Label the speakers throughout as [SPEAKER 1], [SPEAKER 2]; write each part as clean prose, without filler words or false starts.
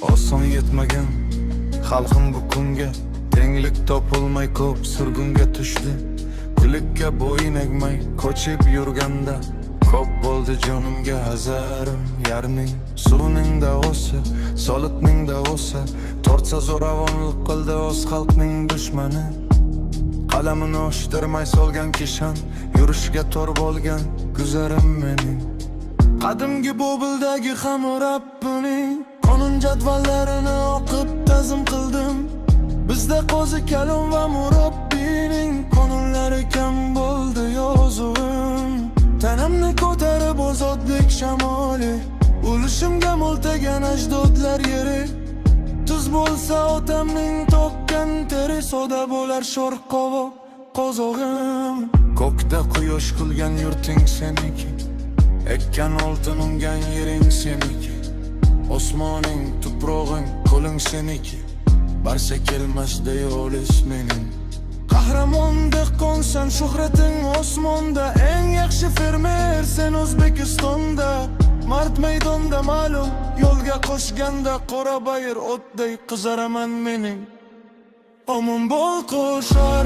[SPEAKER 1] Oson yetmagan xalqim bu kunga, tenglik topilmay ko'p surgunga tushdi. Kulikka bo'yin egmay ko'chib yurganda, ko'p bo'ldi jonimga hazarim yarning. Suvning davosi, solitning davosi, tortsa zo'ravonlik qildi o'z xalqning dushmani. Qalamini o'shtirmay solgan kishan, yurishga tor bo'lgan guzarim mening. Qadimgi Bobildagi Hammurabbining qonun jadvallarini o'qib tazim qildim. Bizda qo'zi kalon va murabbining qonunlari kam bo'ldi yozuvim. Tanamni ko'tarib ozodlik shamoli, ulushimga mo'ltagan ajdodlar yeri. Tuz bo'lsa otamning to'kkan teri, soda bo'lar sho'r qovoq qozog'im. Ko'kda quyosh qilgan yurting seniki, ekkan oltin ungan yering seniki. Osmoning, tuprog'ing, qo'ling seniki, barsa kelmasda yo'lis mening. Qahramon dehqonsan, shuhrating osmonda, eng yaxshi fermer sen O'zbekistonda. Mard maydonda ma'lum, yo'lga qo'shganda qora bayir o'tday qizaraman mening. Omon bo'l qo'shar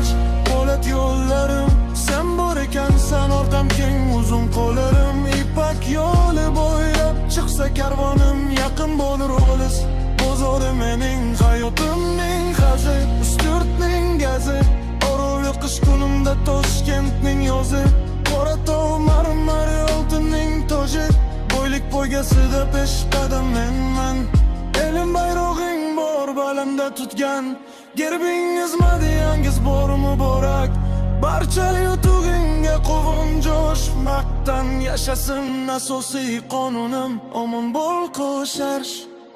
[SPEAKER 1] po'lat yo'llarim, sen bor ekansan orqam keng uzun qo'llarim. Ipak yo'li bo'ylab chiqsa karvonim, yaqin bo'lur olis bozori mening. Hayotimning hazi, Ustyurtning gazi, Orolli qish kunimda Toshkentning yozi. Qoratog' marmar oltinning toji, boylik poygasida peshqadam menman. Elim bayrog'ing bor balamda tutgan, gerbingiz madiyangiz bor muborak. Barcha yutug'ingga quvon jo'sh, maqtan yashasin asosiy qonunim. Omon bo'l qo'shar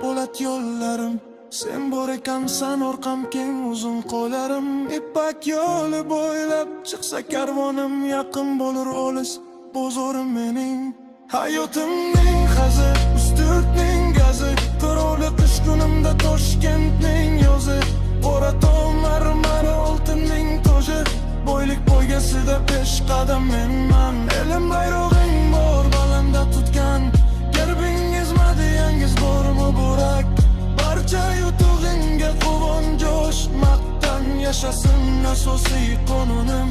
[SPEAKER 1] po'lat yo'llarim, sen bor ekansan orqam keng uzun qo'llarim. Ipak yo'li bo'ylab chiqsa karvonim, yaqin bo'lur olis bozorim mening. Hayotimning hazi, Ustyurtning gazi, Orolli qish kunimda Toshkentning yozi. Qoratog' marmar oltinning toji, boylik poygasida peshqadam menman. Elim bayrog'ing bor balamda tutgan, gerbingiz madiyangiz bor muborak. Barcha yutug'ingga quvon jo'sh, maqtan yashasin asosiy qonunim.